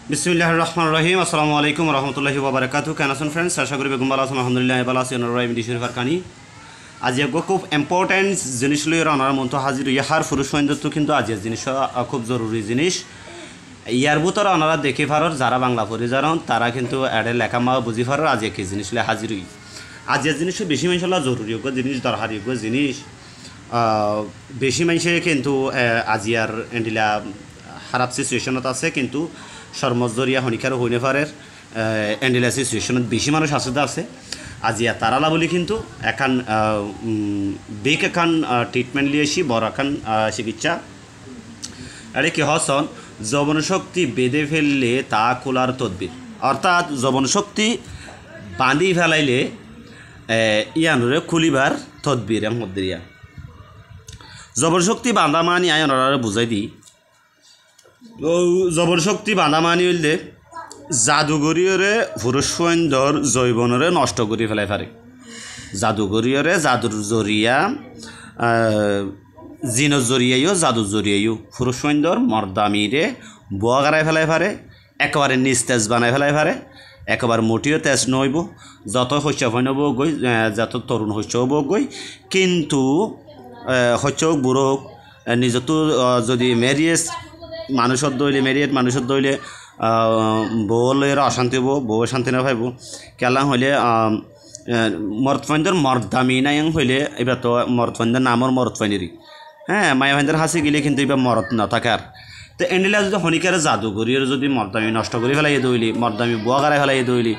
বিসমিল্লাহির রহমানির রহিম। আসসালামু আলাইকুম রহমতুল্লাহি ওয়াবারাকাতুহু। কেন আছেন ফ্রেন্ডস? আশা করি বেগুম ভালো আছেন। আলহামদুলিল্লাহ ভালো আছি। অনুরাই মিডি শরীফ কানি আজ এক খুব ইম্পর্টেন্ট জিনিস লই রানার মতো হাজির ইহার পুরুষ সৈন্যত্ব কিন্তু আজের জিনিস খুব জরুরি জিনিস। ইয়ার ভিতরে ওনারা দেখে ফারর যারা বাংলা পড়ে যারন তারা কিন্তু এডে লেখা মা বুঝি ফারর আজ এক জিনিস লে হাজির হই। আজের জিনিস বেশি মানুষের জরুরি জিনিস দরকারি জিনিস বেশি মানুষে কিন্তু আজিয়ার এন্ডিলা খারাপ সিচুয়েশনত আছে কিন্তু সর্মজরিয়া হনিকার হইনে পারের এন্ডিলা সিচুয়েশনত বেশি মানুষ আছে আজিয়া তারালা বলি কিন্তু এখান বেক এখান ট্রিটমেন্ট লিয়েছি বড় এখান চিকিৎসা আরে কি হসন যবনশক্তি বেঁধে ফেললে তা খোলার তদবির, অর্থাৎ যবনশক্তি বাঁধি ফেলাইলে ইয়ানুরে খুলিবার তদবির এর মধ্যে ইয়া জবরশক্তি বাঁধা মানি আয়নরা বুঝাই দিই। জবরশক্তি বাঁধা মানি হইলে জাদুঘরীয়রে পুরুষ সৈন্যর জৈবনরে নষ্ট করে ফেলাই পারে। জাদুঘরীয়রে জাদুর জরিয়া জিনর জরিয়াইও জাদুর জরিয়াইও পুরুষ সৈন্যর মর্দামিরে বোয়া গাড়াই ফেলাই পারে, একেবারে নিস্তেজ বানাই ফেলাই পারে, একেবারে মোটিও তেজ নইব, যত শস্য হইনব গই যত তরুণ শস্য হব গই কিন্তু শস্য বুড়ো নিজতো যদি মেরিয়েজ মানুষের দইলে মেরিয়েট মানুষের দইলে বউ লইয়ের অশান্তি হব, বউ শান্তি না পাইব কেলা হইলে মরতফাইন্দর মর্দামি নাই হইলে এবার তো মরতফাইন্দর নামর মরতফাইনেরই হ্যাঁ মায়া ভাইন্দার হাসি গেলে কিন্তু এবার মরত না থাকে আর তো এন্ডিলা যদি হনিকারে জাদু করিয়ে যদি মর্দামি নষ্ট করে ফেলাই দইলি মর্দামি বুয়া গাড়াই ফেলাই দইলি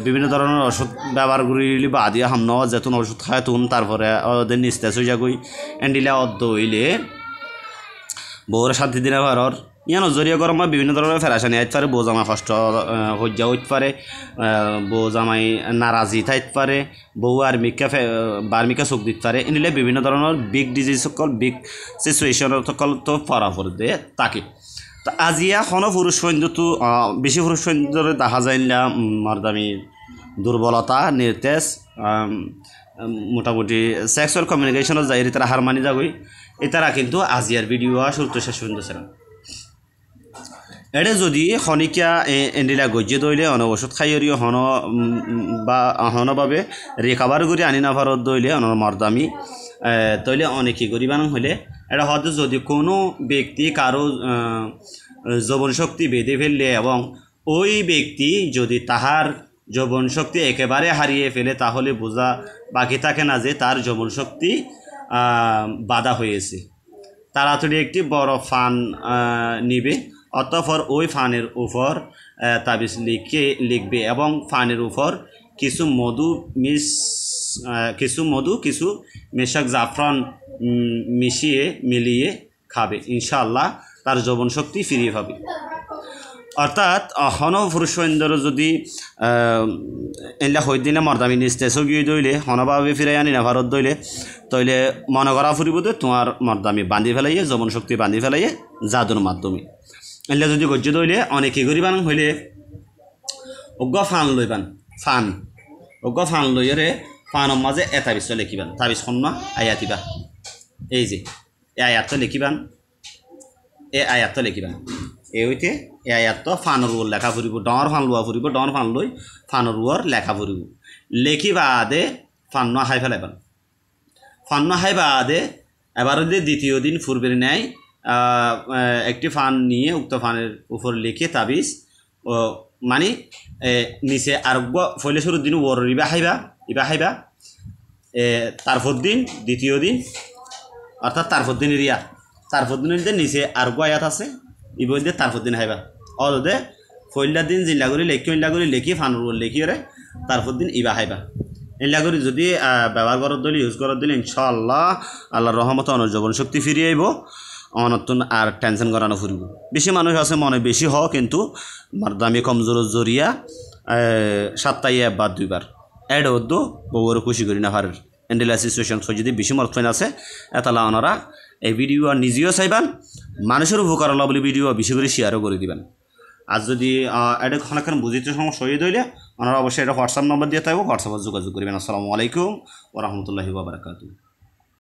বিভিন্ন ধরনের ওষুধ ব্যবহার করিলি বা আদিয়া হাম ন যেতুন ওষুধ খায় তুন তারপরে ওদের নিস্তেজ হয়ে যাগই এন্ডিলা অদ্দ হইলে বউরে শান্তি দিনে পারর ইয়ানো জরিয়া গরম হয় বিভিন্ন ধরনের ফেরাসানি আইতে পারে, বউ জামাই কষ্ট হজ্জা হইতে পারে, বউ জামাই নারাজি থাকতে পারে, বউ বার্মিকা চোখ দিতে পারে, এনিলে বিভিন্ন ধরনের বিগ ডিজিজ সকল বিগ সিচুয়েশন সকল তো ফরাফর দিয়ে তাকে তো আজিয়া কোনো পুরুষ সৈন্য তো বেশি পুরুষ সৈন্যর দেখা যায় না মর্দামি দুর্বলতা নির্তেজ মোটামুটি সেক্সুয়াল কমিউনিকেশনের যাই তারা হার মানি যাবই এতারা কিন্তু আজিয়ার ভিডিও শুরুতে শেষ শুনতেছিলাম। এটা যদি খনিকা এন্ডিলা গজ্জে দইলে অন ওষুধ খাইয়রিও হন বা হনভাবে রিকাভার করে আনি না ভারত দইলে অন মর্দামি তইলে অনেকই করিবান হইলে এটা হয়তো যদি কোনো ব্যক্তি কারো যৌবন শক্তি বেঁধে ফেললে এবং ওই ব্যক্তি যদি তাহার যৌবন শক্তি একেবারে হারিয়ে ফেলে তাহলে বোঝা বাকি থাকে না যে তার যৌবন শক্তি বাধা হয়েছে। তাড়াতাড়ি একটি বড় ফান নিবে, অতঃপর ওই ফানের উপর তাবিজ লিখবে এবং ফানের উপর কিছু মধু কিছু মেশক জাফরান মিলিয়ে খাবে, ইনশাআল্লাহ তার যৌবন শক্তি ফিরিয়ে পাবে। অর্থাৎ হন পুরুষ সৈন্যর যদি এলা হই দিনে মর্দামি নিস্তেজ গিয়ে দইলে হনভাবে ফিরাই আনি না ভারত দইলে তইলে মনে করা ফুরিব দে তোমার মর্দামি বান্ধি ফেলাইয়ে যৌবন শক্তি বান্ধি ফেলাইয়ে জাদুর মাধ্যমে এলা যদি গজ্য দইলে অনেকে গরিবান হইলে অজ্ঞ ফান লইবান অজ্ঞ ফান লইরে ফানের মাঝে এটা বিষয় লিখিবান তাবিজ সন্না আয়াতিবা এই যে এ আয়াত লিখিবান এই হইতে এ আয়াত ফানের ওর লেখা ফুরিব ডর ফান লোয়া ফুরিব ডর ফান লই ফানের ওর লেখা ফুরিব লেখিবা আদে ফান হাই ফেলাইবান ফান হাইবা আদে এবার দ্বিতীয় দিন ফুরবের ন্যায় একটি ফান নিয়ে উক্ত ফানের উপর লিখে তাবিজ মানে নিচে আরোগ্য ফলে শুরুর দিন ওর ইবা হাইবা তারপর দিন দ্বিতীয় দিন অর্থাৎ তারপর দিনের তারপর দিনের যে নিচে আরোগ্য আয়াত আছে ইবই দিয়ে তারপর দিন হাইবা অদে ফইলা দিন জিল্লা করে লেখি ফানুর লেখিয়ে তারপর দিন ইবা হাইবা এলা করে যদি ব্যবহার করার দিলে ইউজ করার দিলে ইনশাআল্লাহ আল্লাহর রহমতে অনজীবন শক্তি ফিরিয়ে আইব, অনতুন আর টেনশন করানো ফুরিব। বেশি মানুষ আছে মনে বেশি হ কিন্তু মর্দামি কমজোর জরিয়া সাতটাই একবার দুইবার এড হদ্দো বউর খুশি করি না হারের এন্ডেলা সিচুয়েশন যদি বেশি মর্তফাইন আছে এতালা ওনারা এই ভিডিও নিজেও চাইবান মানুষের উপকার হল বলে ভিডিও বেশি করে শেয়ারও করে দিবেন। আর যদি এটা অনেকক্ষণ বুঝিতে সমস্যা হয়ে দইলে ওনারা অবশ্যই এটা হোয়াটসঅ্যাপ নম্বর দিয়ে থাকবো, হোয়াটসঅ্যাপে যোগাযোগ করবেন। আসসালামু আলাইকুম ওয়া রাহমাতুল্লাহি ওয়া বারাকাতুহু।